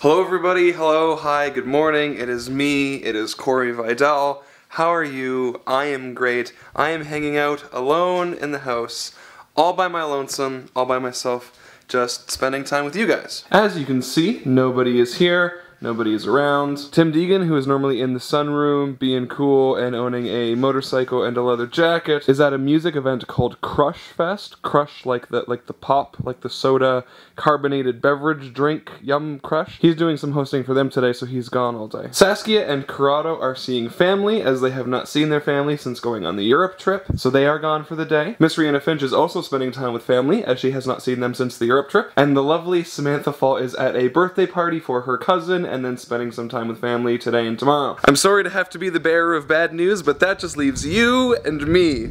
Hello everybody, hello, hi, good morning, it is me, it is Corey Vidal. How are you? I am great. I am hanging out alone in the house, all by my lonesome, all by myself, just spending time with you guys. As you can see, nobody is here. Nobody is around. Tim Deegan, who is normally in the sunroom, being cool and owning a motorcycle and a leather jacket, is at a music event called Crush Fest. Crush like the pop, like the soda, carbonated beverage drink, yum crush. He's doing some hosting for them today, so he's gone all day. Saskia and Corrado are seeing family, as they have not seen their family since going on the Europe trip, so they are gone for the day. Miss Rihanna Finch is also spending time with family, as she has not seen them since the Europe trip. And the lovely Samantha Fall is at a birthday party for her cousin, and then spending some time with family today and tomorrow. I'm sorry to have to be the bearer of bad news, but that just leaves you and me.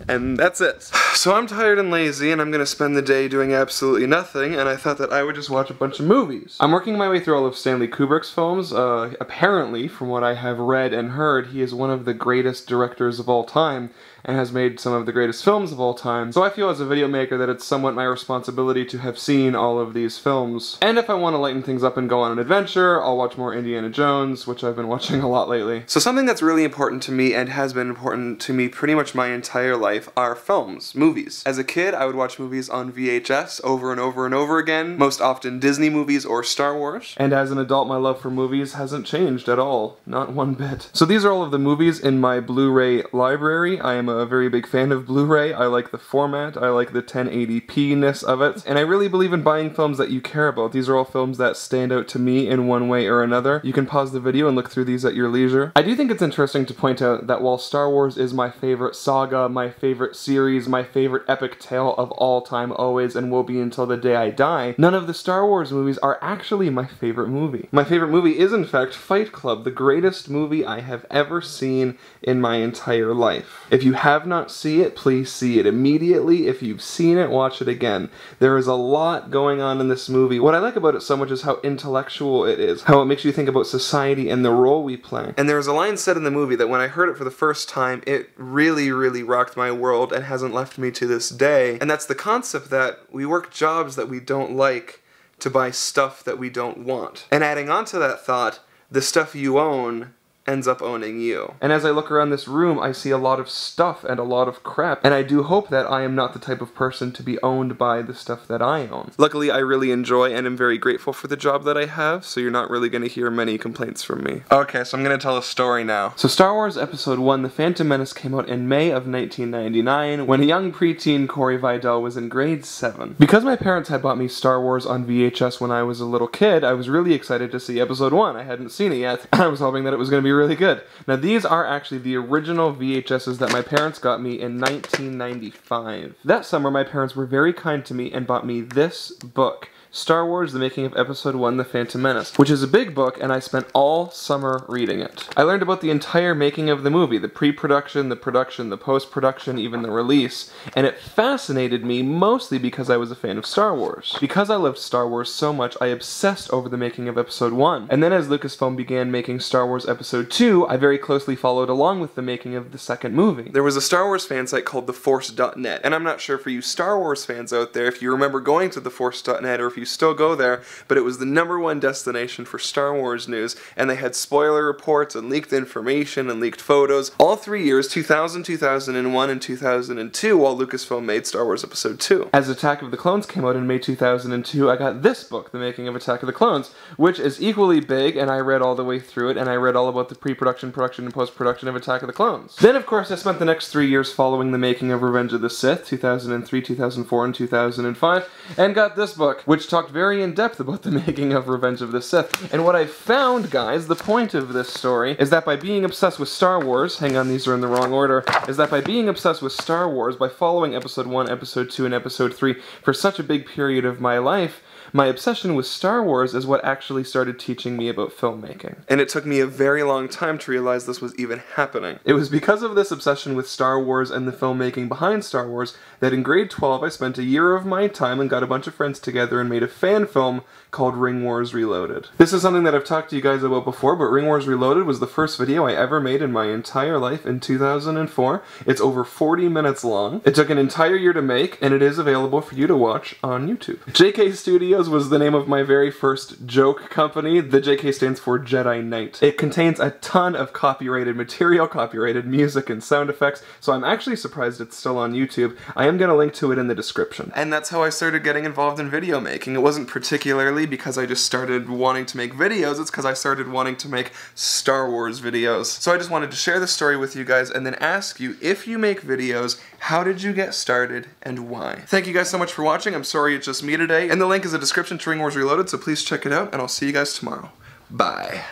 And that's it. So I'm tired and lazy, and I'm gonna spend the day doing absolutely nothing, and I thought that I would just watch a bunch of movies. I'm working my way through all of Stanley Kubrick's films. Apparently, from what I have read and heard, he is one of the greatest directors of all time, and has made some of the greatest films of all time. So I feel as a video maker that it's somewhat my responsibility to have seen all of these films. And if I want to lighten things up and go on an adventure, I'll watch more Indiana Jones, which I've been watching a lot lately. So something that's really important to me and has been important to me pretty much my entire life are films, movies. As a kid, I would watch movies on VHS over and over and over again, most often Disney movies or Star Wars. And as an adult, my love for movies hasn't changed at all, not one bit. So these are all of the movies in my Blu-ray library. I am a very big fan of Blu-ray. I like the format, I like the 1080p-ness of it, and I really believe in buying films that you care about. These are all films that stand out to me in one way or another. You can pause the video and look through these at your leisure. I do think it's interesting to point out that while Star Wars is my favorite saga, my favorite series, my favorite epic tale of all time, always, and will be until the day I die, none of the Star Wars movies are actually my favorite movie. My favorite movie is, in fact, Fight Club, the greatest movie I have ever seen in my entire life. If you have not seen it, please see it immediately. If you've seen it, watch it again. There is a lot going on in this movie. What I like about it so much is how intellectual it is, how it makes you think about society and the role we play. And there's a line said in the movie that when I heard it for the first time, it really, really rocked my world and hasn't left me to this day. And that's the concept that we work jobs that we don't like to buy stuff that we don't want. And adding on to that thought, the stuff you own ends up owning you. And as I look around this room, I see a lot of stuff and a lot of crap, and I do hope that I am not the type of person to be owned by the stuff that I own. Luckily, I really enjoy and am very grateful for the job that I have, so you're not really going to hear many complaints from me. Okay, so I'm going to tell a story now. So Star Wars Episode 1, The Phantom Menace came out in May of 1999, when a young preteen Corey Vidal was in grade 7. Because my parents had bought me Star Wars on VHS when I was a little kid, I was really excited to see Episode 1. I hadn't seen it yet, and I was hoping that it was going to be really good. Now these are actually the original VHSs that my parents got me in 1995. That summer my parents were very kind to me and bought me this book, Star Wars: The Making of Episode 1, The Phantom Menace, which is a big book, and I spent all summer reading it. I learned about the entire making of the movie, the pre-production, the production, the post-production, even the release, and it fascinated me mostly because I was a fan of Star Wars. Because I loved Star Wars so much, I obsessed over the making of Episode 1, and then as Lucasfilm began making Star Wars Episode 2, I very closely followed along with the making of the second movie. There was a Star Wars fan site called theforce.net, and I'm not sure for you Star Wars fans out there if you remember going to theforce.net or if you still go there, but it was the #1 destination for Star Wars news, and they had spoiler reports and leaked information and leaked photos all 3 years, 2000, 2001, and 2002, while Lucasfilm made Star Wars Episode 2. As Attack of the Clones came out in May 2002, I got this book, The Making of Attack of the Clones, which is equally big, and I read all the way through it, and I read all about the pre-production, production, and post-production of Attack of the Clones. Then, of course, I spent the next 3 years following the making of Revenge of the Sith, 2003, 2004, and 2005, and got this book, which talked very in-depth about the making of Revenge of the Sith. And what I found, guys, the point of this story, is that by being obsessed with Star Wars, hang on, these are in the wrong order, is that by being obsessed with Star Wars, by following Episode 1, Episode 2, and Episode 3 for such a big period of my life, my obsession with Star Wars is what actually started teaching me about filmmaking. And it took me a very long time to realize this was even happening. It was because of this obsession with Star Wars and the filmmaking behind Star Wars that in grade 12 I spent a year of my time and got a bunch of friends together and made a fan film called Ring Wars Reloaded. This is something that I've talked to you guys about before, but Ring Wars Reloaded was the first video I ever made in my entire life in 2004. It's over 40 minutes long. It took an entire year to make, and it is available for you to watch on YouTube. JK Studio Videos was the name of my very first joke company. The JK stands for Jedi Knight. It contains a ton of copyrighted material, copyrighted music and sound effects, so I'm actually surprised it's still on YouTube. I am going to link to it in the description. And that's how I started getting involved in video making. It wasn't particularly because I just started wanting to make videos, it's because I started wanting to make Star Wars videos. So I just wanted to share this story with you guys and then ask you, if you make videos, how did you get started and why? Thank you guys so much for watching. I'm sorry it's just me today. And the link is in the description to Ring Wars Reloaded, so please check it out, and I'll see you guys tomorrow. Bye.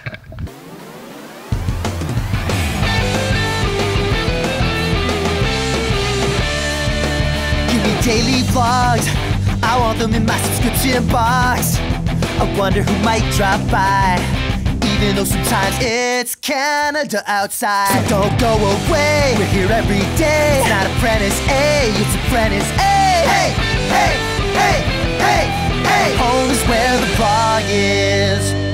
Give me daily vlogs, I want them in my subscription box. I wonder who might drop by, even though sometimes it's Canada outside. So don't go away, we're here every day. It's not ApprenticeA, it's ApprenticeEh. Hey, hey, hey, hey, hey. Home is where the blog is.